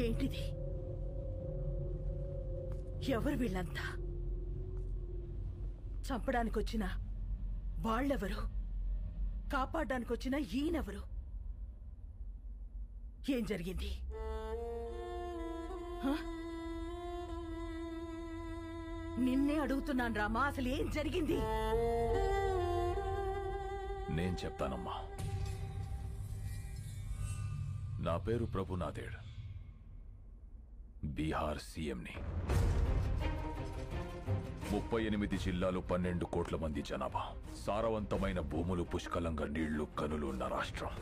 ఏంటిది? ఎవరు వీళ్ళంతా? చంపడానికొచ్చిన వాళ్ళెవరు? కాపాడడానికొచ్చిన ఈయనెవరు? ఏం జరిగింది? నిన్నే అడుగుతున్నాను రామా, అసలు ఏం జరిగింది? నేను చెప్తానమ్మా. నా పేరు ప్రభు నాదేడ్, బీహార్ సీఎంని. 38 జిల్లాలు, 12 కోట్ల మంది జనాభా, సారవంతమైన భూములు, పుష్కలంగా నీళ్లు, కనులు ఉన్న రాష్ట్రం.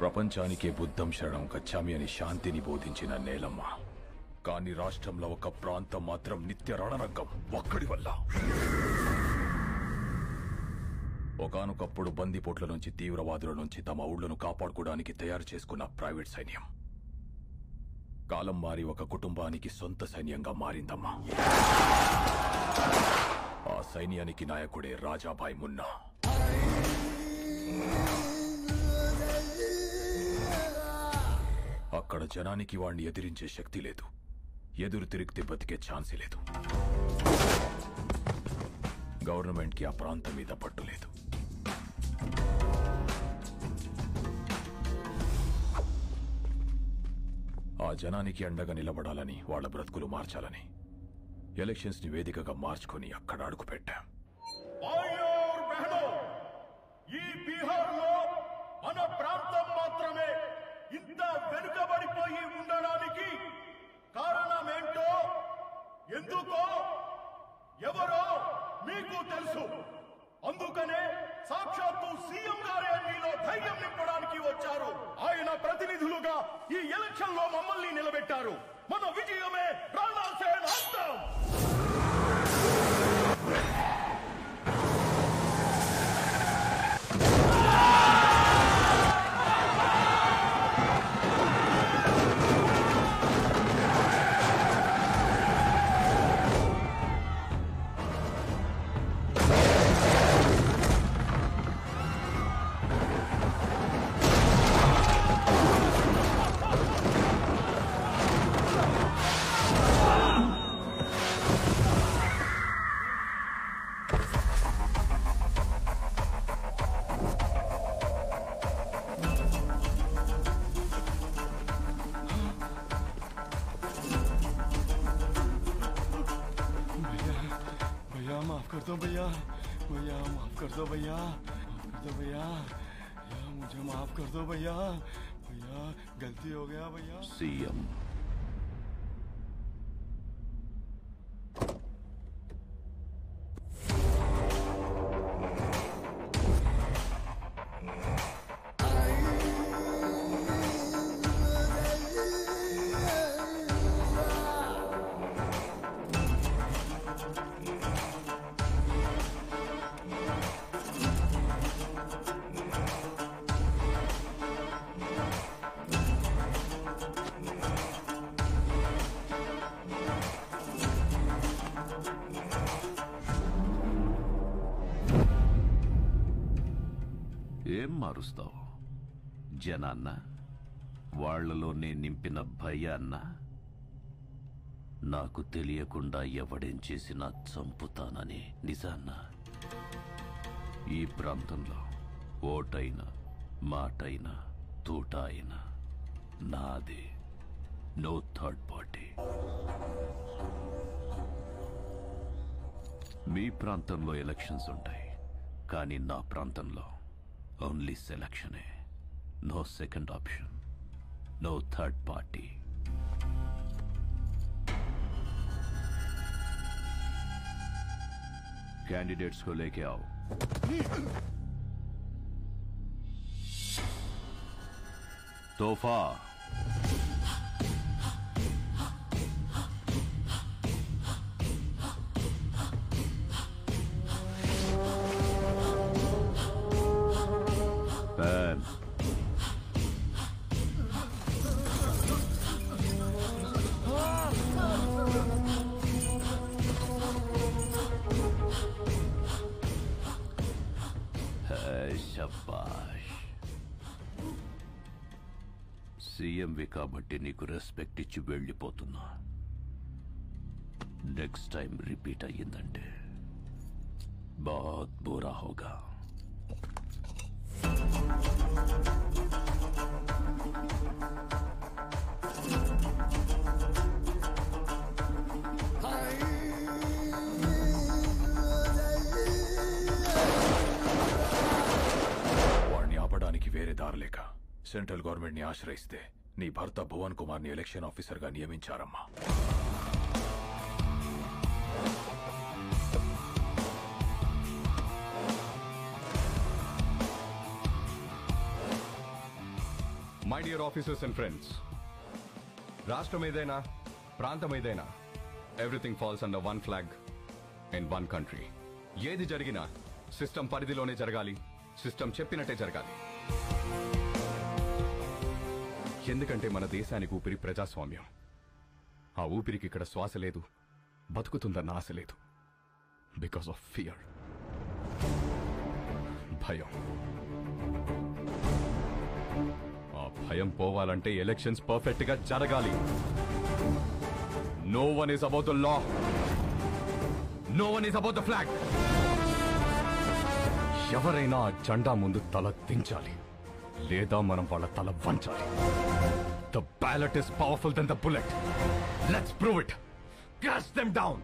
ప్రపంచానికే బుద్ధం శరణం గచ్చామి అని శాంతిని బోధించిన నేలమ్మ. కానీ రాష్ట్రంలో ఒక ప్రాంతం మాత్రం నిత్య రణరంగం, ఒక్కడి వల్ల. ఒకానొకప్పుడు బందిపోట్ల నుంచి, తీవ్రవాదుల నుంచి తమ ఊళ్లను కాపాడుకోవడానికి తయారు చేసుకున్న ప్రైవేట్ సైన్యం కాలం మారి ఒక కుటుంబానికి సొంత సైన్యంగా మారిందమ్మా. ఆ సైన్యానికి నాయకుడే రాజాభాయ్ మున్నా. అక్కడ జనానికి వాణ్ణి ఎదిరించే శక్తి లేదు, ఎదురు తిరిగితే బతికే ఛాన్సే లేదు. గవర్నమెంట్కి ఆ ప్రాంతం మీద పట్టు లేదు. ఆ జనానికి అండగా నిలబడాలని, వాళ్ళ బ్రతుకులు మార్చాలని ఎలక్షన్స్ ని వేదికగా మార్చుకొని అక్కడ అడుగు పెట్టాం. ఈ బీహార్లో మన ప్రాంతం మాత్రమే ఇంత వెనుకబడిపోయి ఉండడానికి కారణమేంటో, ఎందుకో, ఎవరో మీకు తెలుసు. అందుకనే సాక్షాత్తు సీఎం గారే మీలో ధైర్యం నింపడానికి వచ్చారు. ఆయన ప్రతినిధులుగా ఈ ఎలక్షన్ లో మమ్మల్ని నిలబెట్టారు. మన విజయమే రాణాసేన అంతం. भैया भैया माफ कर दो भैया, माफ कर दो भैया, मुझे माफ कर दो भैया, भैया गलती हो गया भैया। सीएम ఏం మారుస్తావు? జనాన్న, వాళ్లలోనే నింపిన భయాన్న? నాకు తెలియకుండా ఎవడేం చేసినా చంపుతానని నిజాన్న? ఈ ప్రాంతంలో ఓటైనా, మాటైనా, తూట అయినా నాదే. No third party. మీ ప్రాంతంలో ఎలక్షన్స్ ఉంటాయి, కానీ నా ప్రాంతంలో ఓన్లీ సెలక్షనే. No second option, no third party. Candidates को लेके आओ। तोहफा पैन शाबाश। సీఎంవి కాబట్టి నీకు రెస్పెక్ట్ ఇచ్చి వెళ్ళిపోతున్నా. నెక్స్ట్ టైం రిపీట్ అయ్యిందంటే బాత్ బురా హోగా. వాణ్ణి ఆపడానికి వేరే దారిలేక సెంట్రల్ గవర్నమెంట్ ని ఆశ్రయిస్తే నీ భర్త భువన్ కుమార్ ని ఎలక్షన్ ఆఫీసర్ గా నియమించారమ్మా. My dear officers and friends, రాష్ట్రం ఏదైనా ప్రాంతం ఏదైనా everything falls under one flag in one country. ఏది జరిగినా సిస్టమ్ పరిధిలోనే జరగాలి, సిస్టమ్ చెప్పినట్టే జరగాలి. ఎందుకంటే మన దేశానికి ఊపిరి ప్రజాస్వామ్యం. ఆ ఊపిరికి ఇక్కడ శ్వాస లేదు, బతుకుతుందన్న ఆశ లేదు. బికాస్ ఆఫ్ ఫియర్, భయం. ఆ భయం పోవాలంటే ఎలక్షన్స్ పర్ఫెక్ట్ గా జరగాలి. No one is about the law, no one is about the flag. ఎవరైనా ఆ జెండా ముందు తల దించాలి, లేదా మనం వాళ్ళ తల వంచాలి. The ballot is powerful then the bullet. Let's prove it. Crash them down.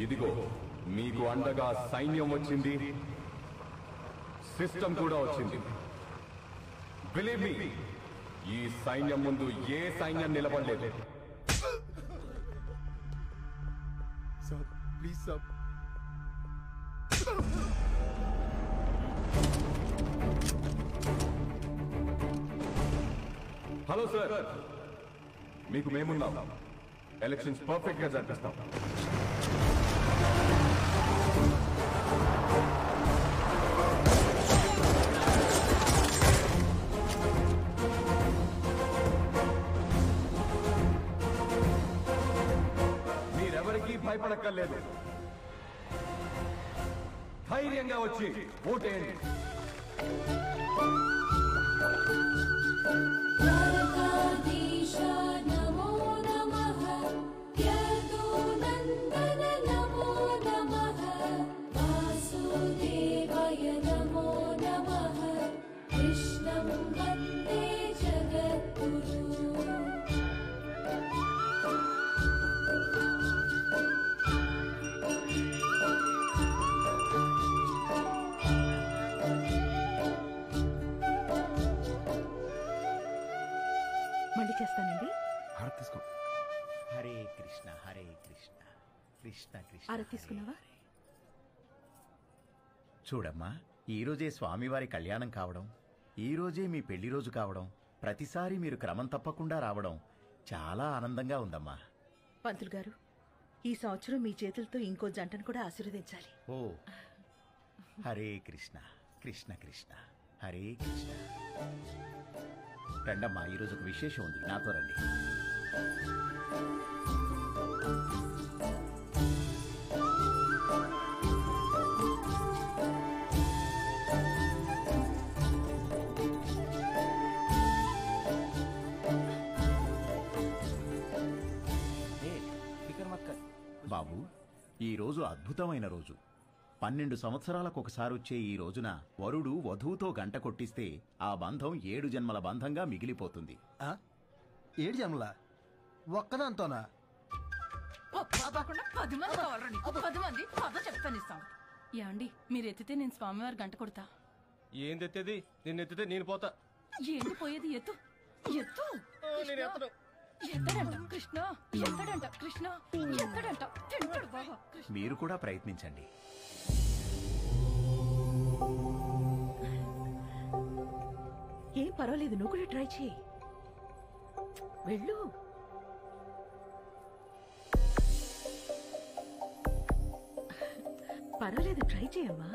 ఇదిగో మీకు అండగా సైన్యం వచ్చింది, సిస్టమ్ కూడా వచ్చింది. బిలీవ్ మీ, ఈ సైన్యం ముందు ఏ సైన్యం నిలబడలేదు. Sir please sir. Hello sir, మీకు మేమున్నాం. ఎలక్షన్స్ పర్ఫెక్ట్ గా జరిపిస్తాం. మీరెవరికీ భయపడక్కర్లేదు. ధైర్యంగా వచ్చి ఓటేయండి. మళ్ళీ చేస్తానండి. తీసుకో. హరే కృష్ణ హరే కృష్ణ కృష్ణ కృష్ణ. ఆరతి తీసుకున్నావా? చూడమ్మా, ఈ రోజే స్వామివారి కళ్యాణం కావడం, ఈ రోజే మీ పెళ్లి రోజు కావడం, ప్రతిసారి మీరు క్రమం తప్పకుండా రావడం చాలా ఆనందంగా ఉందమ్మా. పంతులు గారు, ఈ సంవత్సరం మీ చేతులతో ఇంకో జంటను కూడా ఆశీర్వదించాలి. ఓ హరే కృష్ణ కృష్ణ కృష్ణ హరే కృష్ణ. రండమ్మా, ఈరోజు ఒక విశేషం ఉంది, నాతో రండి. బాబు, ఈ రోజు అద్భుతమైన రోజు. 12 సంవత్సరాలకు ఒకసారి వచ్చే ఈ రోజున వరుడు వధువుతో గంట కొట్టిస్తే ఆ బంధం 7 జన్మల బంధంగా మిగిలిపోతుంది. 7 జన్మల ఒక్కదాంతోనా? 10 మంది కావాలండి. 10 మంది పద చెప్తానిస్తాం. ఏమండి, మీరు ఎత్తితే నేను స్వామివారి గంట కొడతా. ఏం తెత్తేది? నేను ఎత్తితే నేను పోతా. ఏంటి పోయేది? ఎత్తు ఎత్తు. నేను ఎత్తను. ఎత్తడంట కృష్ణ, ఎత్తడంట కృష్ణ, ఎత్తడంట తింటాడు బాగా కృష్ణ. మీరు కూడా ప్రయత్నించండి. ఏం పర్వాలేదు, నువ్వు కూడా ట్రై చేయి. వెళ్ళు. పర్వాలేదు, ట్రై చేయమ్మా.